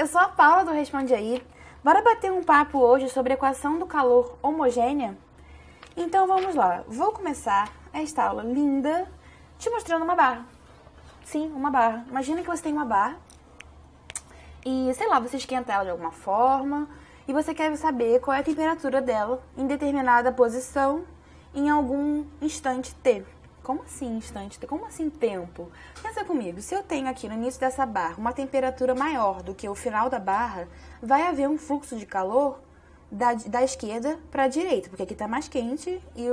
eu sou a Paula do Responde Aí. Bora bater um papo hoje sobre a equação do calor homogênea? Então vamos lá, vou começar esta aula linda te mostrando uma barra. Sim, uma barra. Imagina que você tem uma barra e, sei lá, você esquenta ela de alguma forma e você quer saber qual é a temperatura dela em determinada posição em algum instante T. Como assim instante T? Como assim tempo? Pensa comigo, se eu tenho aqui no início dessa barra uma temperatura maior do que o final da barra, vai haver um fluxo de calor da esquerda para a direita, porque aqui está mais quente e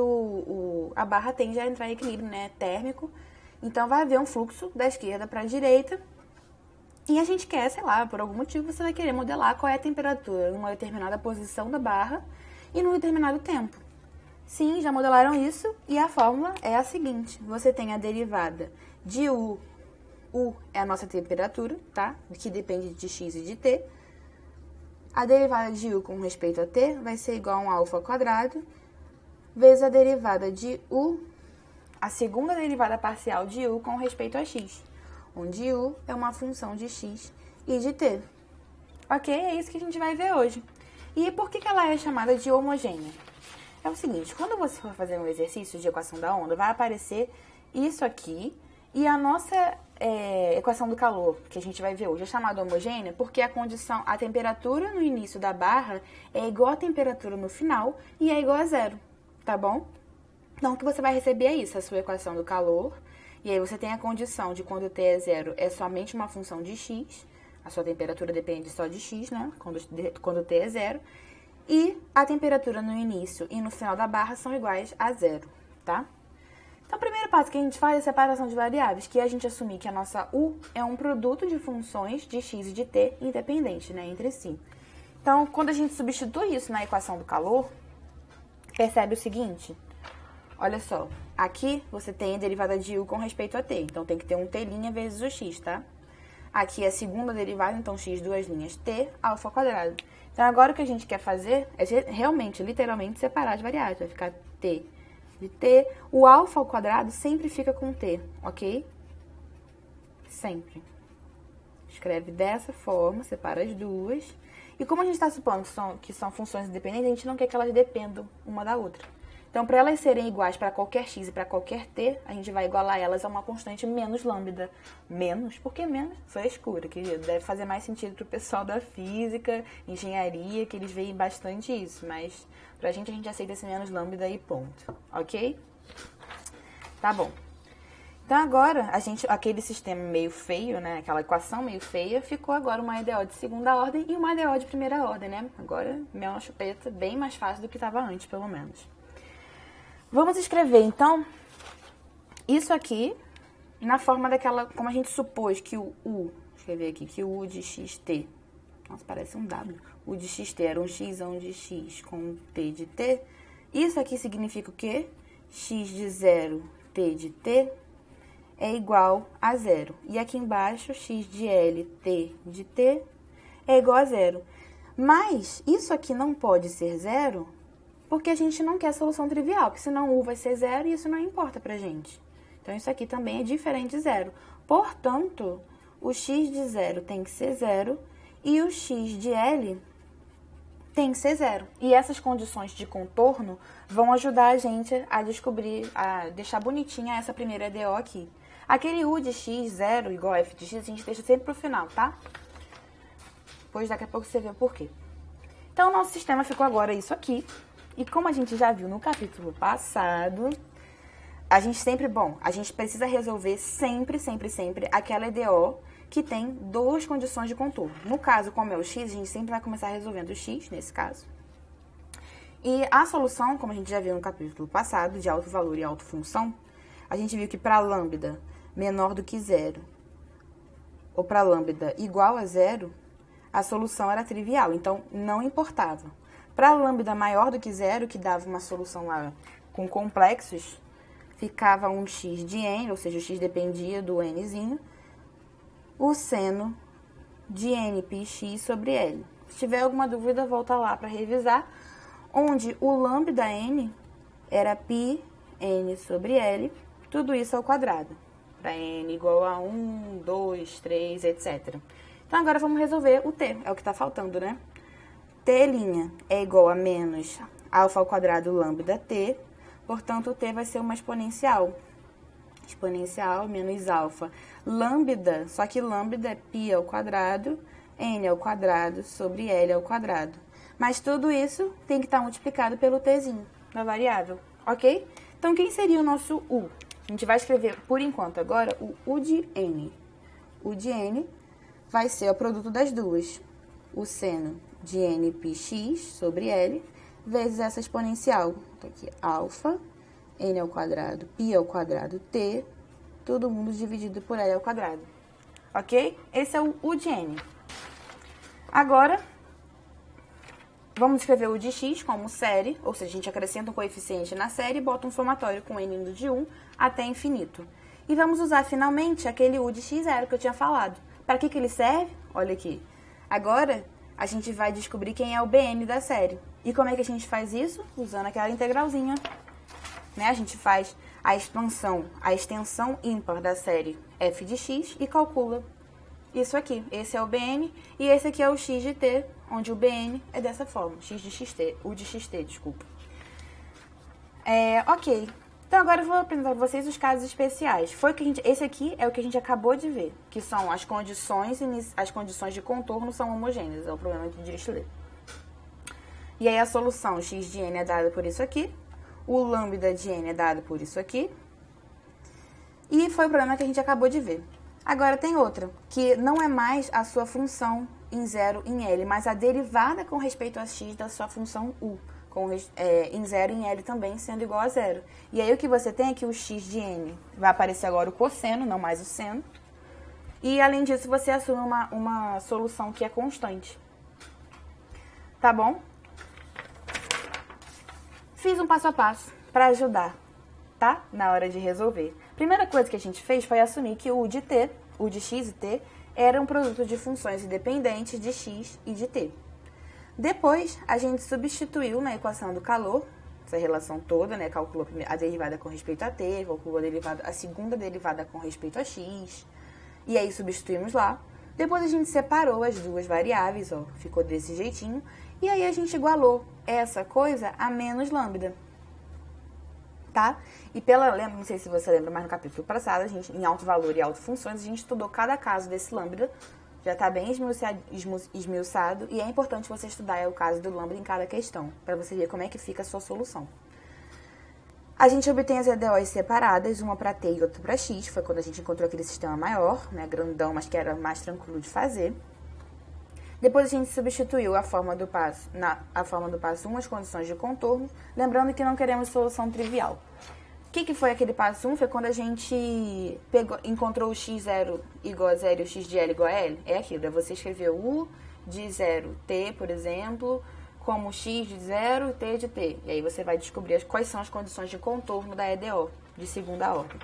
a barra tende a entrar em equilíbrio, né, térmico. Então vai haver um fluxo da esquerda para a direita e a gente quer, sei lá, por algum motivo você vai querer modelar qual é a temperatura em uma determinada posição da barra e num determinado tempo. Sim, já modelaram isso e a fórmula é a seguinte. Você tem a derivada de U. U é a nossa temperatura, tá? Que depende de x e de t. A derivada de U com respeito a t vai ser igual a um alfa ao quadrado, vezes a derivada de U, a segunda derivada parcial de U com respeito a x, onde U é uma função de x e de t. Ok? É isso que a gente vai ver hoje. E por que ela é chamada de homogênea? É o seguinte, quando você for fazer um exercício de equação da onda, vai aparecer isso aqui e a nossa equação do calor, que a gente vai ver hoje, é chamada homogênea porque a temperatura no início da barra é igual à temperatura no final e é igual a zero, tá bom? Então, o que você vai receber é isso, a sua equação do calor, e aí você tem a condição de quando t é zero é somente uma função de x, a sua temperatura depende só de x, né, quando t é zero, e a temperatura no início e no final da barra são iguais a zero, tá? Então, o primeiro passo que a gente faz é a separação de variáveis, que é a gente assumir que a nossa U é um produto de funções de x e de t independente, né, entre si. Então, quando a gente substitui isso na equação do calor, percebe o seguinte, olha só, aqui você tem a derivada de U com respeito a t, então tem que ter um t' vezes o x, tá? Aqui é a segunda derivada, então x duas linhas t, alfa ao quadrado. Então, agora o que a gente quer fazer é realmente, literalmente, separar as variáveis. Vai ficar t de t. O alfa ao quadrado sempre fica com t, ok? Sempre. Escreve dessa forma, separa as duas. E como a gente está supondo que são funções independentes, a gente não quer que elas dependam uma da outra. Então, para elas serem iguais para qualquer x e para qualquer t, a gente vai igualar elas a uma constante menos lambda. Menos? Por que menos? Frescura, que deve fazer mais sentido para o pessoal da física, engenharia, que eles veem bastante isso. Mas para a gente aceita esse menos lambda e ponto. Ok? Tá bom. Então, agora, aquele sistema meio feio, né? Aquela equação meio feia, ficou agora uma EDO de segunda ordem e uma EDO de primeira ordem, né? Agora, mel na chupeta, bem mais fácil do que estava antes, pelo menos. Vamos escrever, então, isso aqui na forma daquela, como a gente supôs que o U, escrever aqui, que o U de xt, nossa, parece um W, U de xt era um x de x com um t de t, isso aqui significa o quê? X de 0, t de t, é igual a zero. E aqui embaixo, x de L, t de t, é igual a zero. Mas isso aqui não pode ser zero, porque a gente não quer solução trivial, porque senão U vai ser zero e isso não importa pra gente. Então, isso aqui também é diferente de zero. Portanto, o x de 0 tem que ser zero e o x de L tem que ser zero. E essas condições de contorno vão ajudar a gente a descobrir, a deixar bonitinha essa primeira EDO aqui. Aquele U de x, zero, igual a f de x, a gente deixa sempre pro final, tá? Pois daqui a pouco você vê o porquê. Então, o nosso sistema ficou agora isso aqui. E como a gente já viu no capítulo passado, a gente precisa resolver sempre aquela EDO que tem duas condições de contorno. No caso, como é o x, a gente sempre vai começar resolvendo o x, nesse caso. E a solução, como a gente já viu no capítulo passado, de alto valor e alta função, a gente viu que para lambda menor do que zero, ou para lambda igual a zero, a solução era trivial, então não importava. Para lambda maior do que zero, que dava uma solução lá com complexos, ficava um x de n, ou seja, o x dependia do nzinho, o seno de nπx sobre L. Se tiver alguma dúvida, volta lá para revisar, onde o lambda n era π n sobre L, tudo isso ao quadrado, para n igual a 1, 2, 3, etc. Então, agora vamos resolver o t, é o que está faltando, né? T' é igual a menos alfa ao quadrado lambda t, portanto, o t vai ser uma exponencial. Exponencial menos alfa lambda, só que lambda é π ao quadrado, n ao quadrado sobre L ao quadrado. Mas tudo isso tem que estar multiplicado pelo tzinho da variável, ok? Então, quem seria o nosso u? A gente vai escrever, por enquanto, agora, o u de n. O de n vai ser o produto das duas. O seno de nπx sobre L vezes essa exponencial. Então, aqui, alfa, n ao quadrado, π ao quadrado, t, todo mundo dividido por L ao quadrado. Ok? Esse é o u de n. Agora, vamos escrever o de x como série, ou seja, a gente acrescenta um coeficiente na série e bota um somatório com n indo de 1 até infinito. E vamos usar finalmente aquele u de x0 que eu tinha falado. Para que ele serve? Olha aqui. Agora, a gente vai descobrir quem é o bn da série. E como é que a gente faz isso? Usando aquela integralzinha. Né? A gente faz a extensão ímpar da série f de x e calcula isso aqui. Esse é o bn e esse aqui é o x de t, onde o bn é dessa forma, x de xt, u de xt, desculpa. Ok. Então, agora eu vou apresentar para vocês os casos especiais. Esse aqui é o que a gente acabou de ver, que são as condições de contorno são homogêneas, é o problema de Dirichlet. E aí a solução x de n é dada por isso aqui, o lambda de n é dado por isso aqui, e foi o problema que a gente acabou de ver. Agora tem outra, que não é mais a sua função em 0 em L, mas a derivada com respeito a x da sua função u, em 0 em L também sendo igual a 0. E aí o que você tem é que o x de n vai aparecer agora o cosseno, não mais o seno. E além disso você assume uma solução que é constante. Tá bom? Fiz um passo a passo para ajudar, tá? Na hora de resolver. Primeira coisa que a gente fez foi assumir que o u de x e t, era um produto de funções independentes de x e de t. Depois, a gente substituiu na equação do calor, essa relação toda, né? Calculou a derivada com respeito a t, calculou a segunda derivada com respeito a x, e aí substituímos lá. Depois a gente separou as duas variáveis, ó, ficou desse jeitinho, e aí a gente igualou essa coisa a menos lambda. Tá? E não sei se você lembra, mas no capítulo passado, a gente, em alto valor e alto funções, a gente estudou cada caso desse lambda, já está bem esmiuçado, e é importante você estudar o caso do lambda em cada questão, para você ver como é que fica a sua solução. A gente obtém as EDOs separadas, uma para t e outra para x, foi quando a gente encontrou aquele sistema maior, né, grandão, mas que era mais tranquilo de fazer. Depois a gente substituiu a forma do passo 1 as condições de contorno, lembrando que não queremos solução trivial. O que foi aquele passo 1? Foi quando a gente encontrou o x0 igual a 0 e o x de L igual a L. É aquilo, é você escrever o u de 0t, por exemplo, como x de 0 e t de t. E aí você vai descobrir quais são as condições de contorno da EDO, de segunda ordem.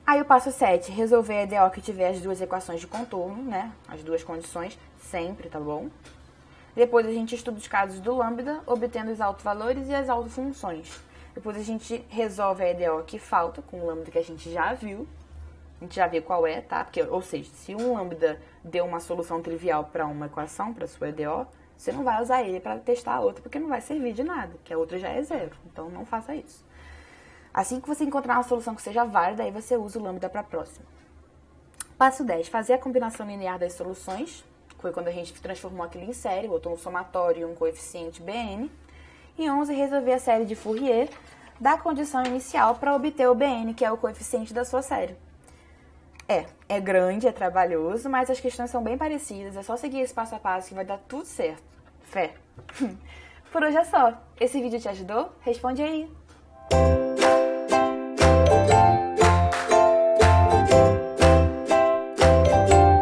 Aí o passo 7, resolver a EDO que tiver as duas equações de contorno, né? As duas condições, sempre, tá bom? Depois a gente estuda os casos do lambda, obtendo os autovalores e as autofunções. Depois a gente resolve a EDO que falta, com o lambda que a gente já viu. A gente já viu qual é, tá? Porque, ou seja, se um lambda deu uma solução trivial para uma equação, para sua EDO, você não vai usar ele para testar a outra, porque não vai servir de nada, que a outra já é 0. Então, não faça isso. Assim que você encontrar uma solução que seja válida, aí você usa o lambda para a próxima. Passo 10. Fazer a combinação linear das soluções. Foi quando a gente transformou aquilo em série, botou um somatório e um coeficiente Bn. E 11. Resolver a série de Fourier da condição inicial para obter o Bn, que é o coeficiente da sua série. É grande, é trabalhoso, mas as questões são bem parecidas. É só seguir esse passo a passo que vai dar tudo certo. Fé. Por hoje é só. Esse vídeo te ajudou? Responde aí.